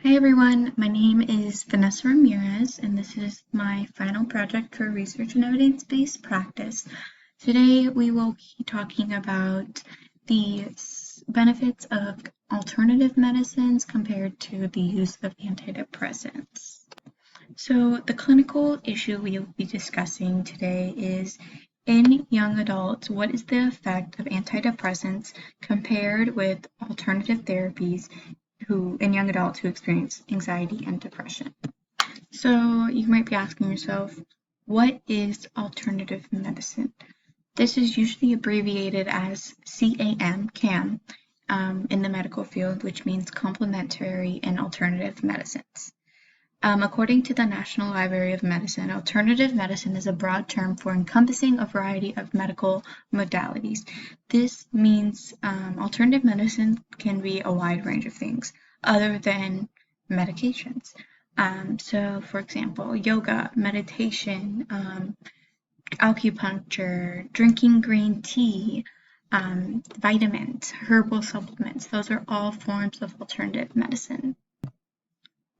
Hi everyone, my name is Vanessa Ramirez, and this is my final project for research and evidence-based practice. Today we will be talking about the benefits of alternative medicines compared to the use of antidepressants. So the clinical issue we will be discussing today is in young adults, what is the effect of antidepressants compared with alternative therapies in young adults who experience anxiety and depression? So you might be asking yourself, what is alternative medicine? This is usually abbreviated as CAM, in the medical field, which means complementary and alternative medicines. According to the National Library of Medicine, alternative medicine is a broad term for encompassing a variety of medical modalities. This means alternative medicine can be a wide range of things other than medications. So, for example, yoga, meditation, acupuncture, drinking green tea, vitamins, herbal supplements, those are all forms of alternative medicine.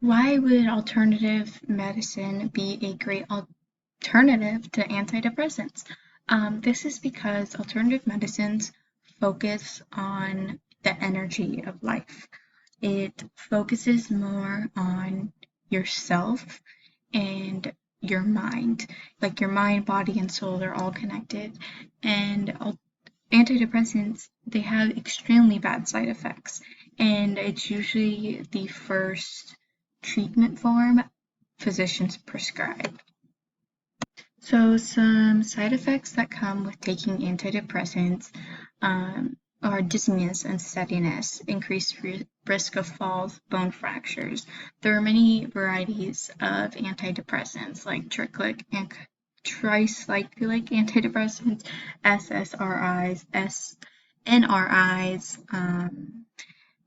Why would alternative medicine be a great alternative to antidepressants? This is because alternative medicines focus on the energy of life. It focuses more on yourself and your mind. Like your mind, body, and soul are all connected. And antidepressants, they have extremely bad side effects. And it's usually the first treatment form physicians prescribe. So some side effects that come with taking antidepressants are dizziness and steadiness, increased risk of falls, bone fractures. There are many varieties of antidepressants like tricyclic and tricyclic antidepressants, SSRIs, NRIs,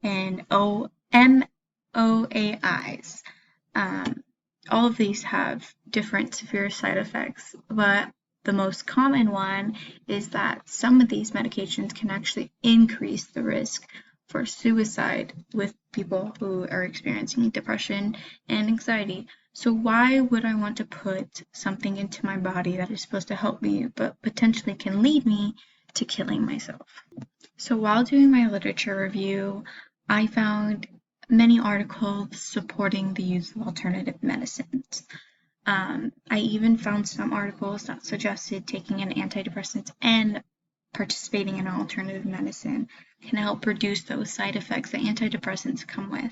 and MOAIs. All of these have different severe side effects, but the most common one is that some of these medications can actually increase the risk for suicide with people who are experiencing depression and anxiety. So why would I want to put something into my body that is supposed to help me but potentially can lead me to killing myself? So while doing my literature review, I found many articles supporting the use of alternative medicines. I even found some articles that suggested taking an antidepressant and participating in alternative medicine can help reduce those side effects that antidepressants come with.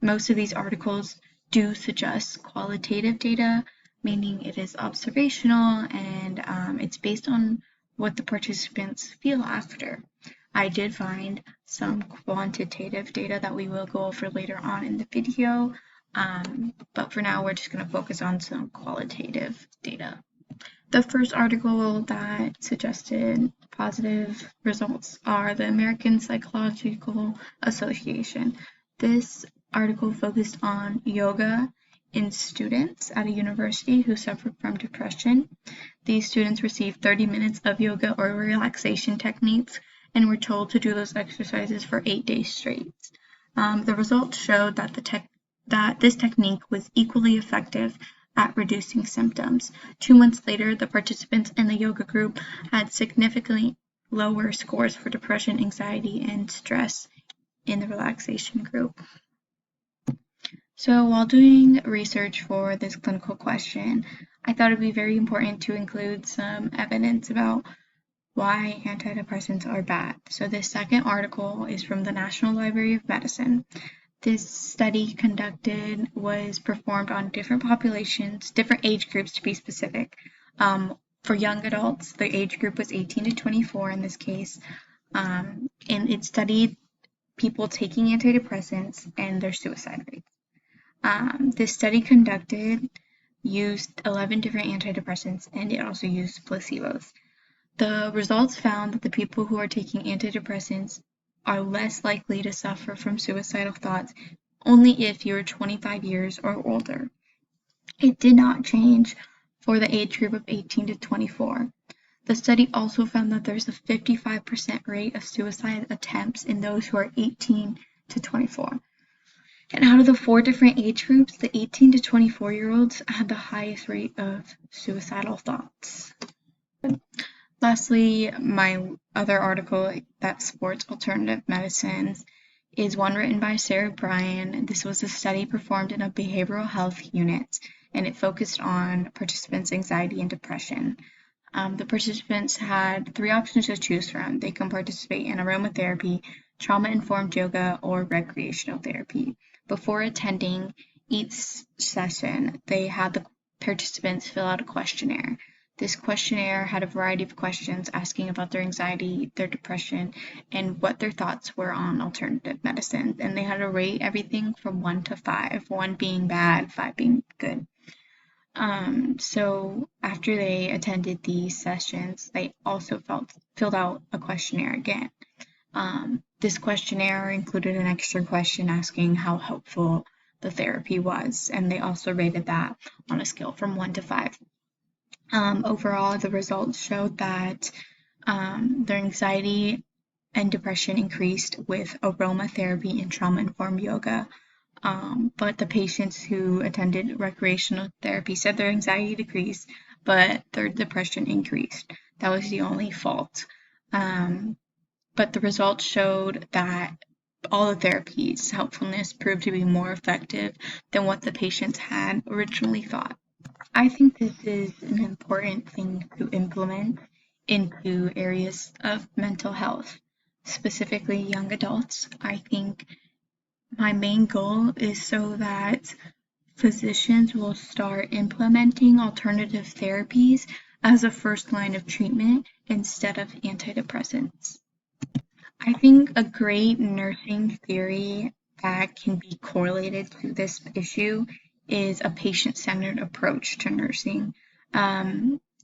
Most of these articles do suggest qualitative data, meaning it is observational and it's based on what the participants feel after. I did find some quantitative data that we will go over later on in the video, but for now we're just going to focus on some qualitative data. The first article that suggested positive results are the American Psychological Association. This article focused on yoga in students at a university who suffered from depression. These students received 30 minutes of yoga or relaxation techniques and were told to do those exercises for 8 days straight. The results showed that this technique was equally effective at reducing symptoms. 2 months later, the participants in the yoga group had significantly lower scores for depression, anxiety, and stress in the relaxation group. So while doing research for this clinical question, I thought it'd be very important to include some evidence about why antidepressants are bad. So this second article is from the National Library of Medicine. This study conducted was performed on different populations, different age groups to be specific. For young adults, the age group was 18 to 24 in this case, and it studied people taking antidepressants and their suicide rates. This study conducted used 11 different antidepressants and it also used placebos. The results found that the people who are taking antidepressants are less likely to suffer from suicidal thoughts only if you're 25 years or older. It did not change for the age group of 18 to 24. The study also found that there's a 55% rate of suicide attempts in those who are 18 to 24. And out of the 4 different age groups, the 18 to 24-year-olds had the highest rate of suicidal thoughts. Lastly, my other article that supports alternative medicines is one written by Sarah Bryan. This was a study performed in a behavioral health unit, and it focused on participants' anxiety and depression. The participants had 3 options to choose from. They can participate in aromatherapy, trauma-informed yoga, or recreational therapy. Before attending each session, they had the participants fill out a questionnaire. This questionnaire had a variety of questions asking about their anxiety, their depression, and what their thoughts were on alternative medicine. And they had to rate everything from 1 to 5, 1 being bad, 5 being good. So after they attended these sessions, they also filled out a questionnaire again. This questionnaire included an extra question asking how helpful the therapy was, and they also rated that on a scale from 1 to 5. Overall, the results showed that their anxiety and depression increased with aromatherapy and trauma-informed yoga. But the patients who attended recreational therapy said their anxiety decreased, but their depression increased. That was the only fault. But the results showed that all the therapies' helpfulness proved to be more effective than what the patients had originally thought. I think this is an important thing to implement into areas of mental health, specifically young adults. I think my main goal is so that physicians will start implementing alternative therapies as a first line of treatment instead of antidepressants. I think a great nursing theory that can be correlated to this issue is a patient-centered approach to nursing.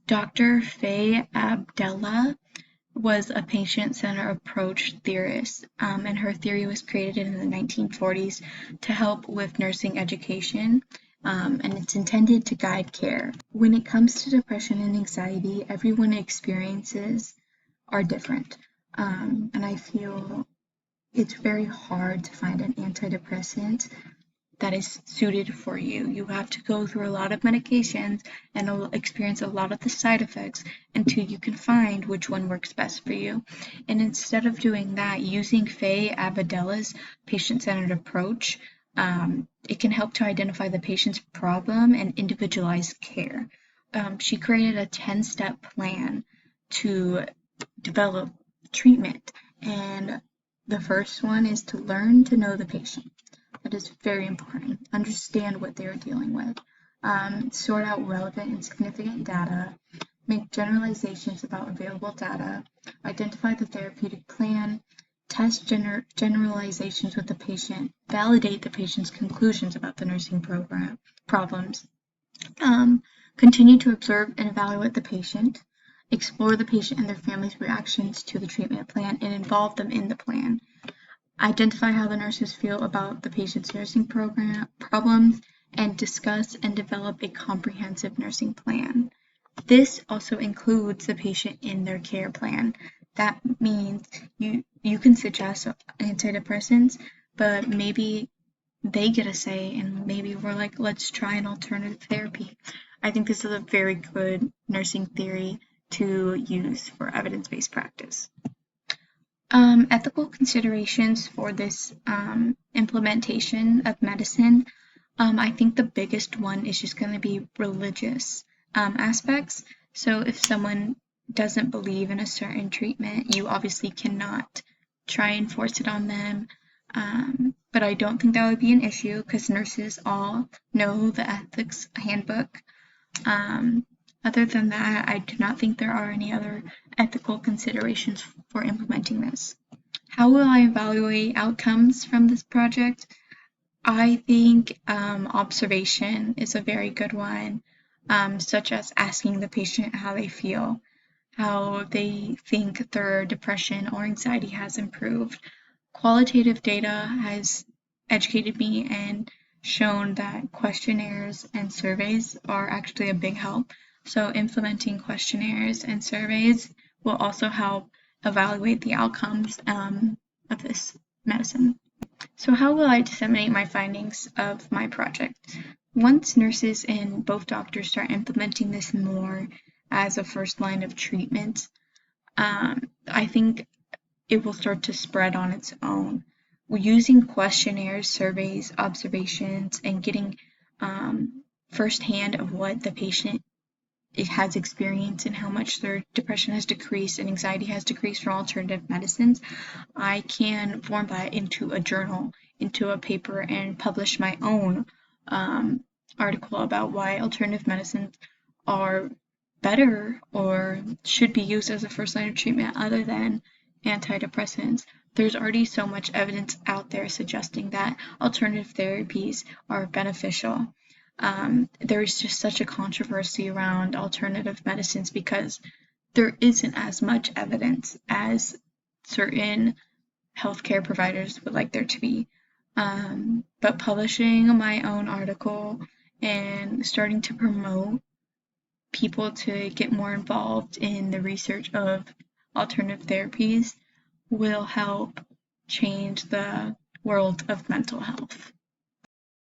Dr. Faye Abdallah was a patient-centered approach theorist, and her theory was created in the 1940s to help with nursing education, and it's intended to guide care. When it comes to depression and anxiety, everyone's experiences are different, and I feel it's very hard to find an antidepressant that is suited for you. You have to go through a lot of medications and experience a lot of the side effects until you can find which one works best for you. And instead of doing that, using Faye Abdallah's patient-centered approach, it can help to identify the patient's problem and individualize care. She created a 10-step plan to develop treatment, and the first one is to learn to know the patient. That is very important. Understand what they're dealing with. Sort out relevant and significant data. Make generalizations about available data. Identify the therapeutic plan. Test generalizations with the patient. Validate the patient's conclusions about the nursing program problems. Continue to observe and evaluate the patient. Explore the patient and their family's reactions to the treatment plan and involve them in the plan. Identify how the nurses feel about the patient's nursing program problems, and discuss and develop a comprehensive nursing plan. This also includes the patient in their care plan. That means you can suggest antidepressants, but maybe they get a say, and maybe we're like, let's try an alternative therapy. I think this is a very good nursing theory to use for evidence-based practice. Ethical considerations for this implementation of medicine, I think the biggest one is just going to be religious aspects. So if someone doesn't believe in a certain treatment, you obviously cannot try and force it on them. But I don't think that would be an issue because nurses all know the ethics handbook. Other than that, I do not think there are any other ethical considerations for implementing this. How will I evaluate outcomes from this project? I think observation is a very good one, such as asking the patient how they feel, how they think their depression or anxiety has improved. Qualitative data has educated me and shown that questionnaires and surveys are actually a big help. So implementing questionnaires and surveys will also help evaluate the outcomes of this medicine. So how will I disseminate my findings of my project? Once nurses and both doctors start implementing this more as a first line of treatment, I think it will start to spread on its own. Using questionnaires, surveys, observations, and getting firsthand of what the patient has experienced and how much their depression has decreased and anxiety has decreased from alternative medicines, I can form that into a journal, into a paper, and publish my own article about why alternative medicines are better or should be used as a first line of treatment other than antidepressants. There's already so much evidence out there suggesting that alternative therapies are beneficial. There's just such a controversy around alternative medicines because there isn't as much evidence as certain healthcare providers would like there to be. But publishing my own article and starting to promote people to get more involved in the research of alternative therapies will help change the world of mental health.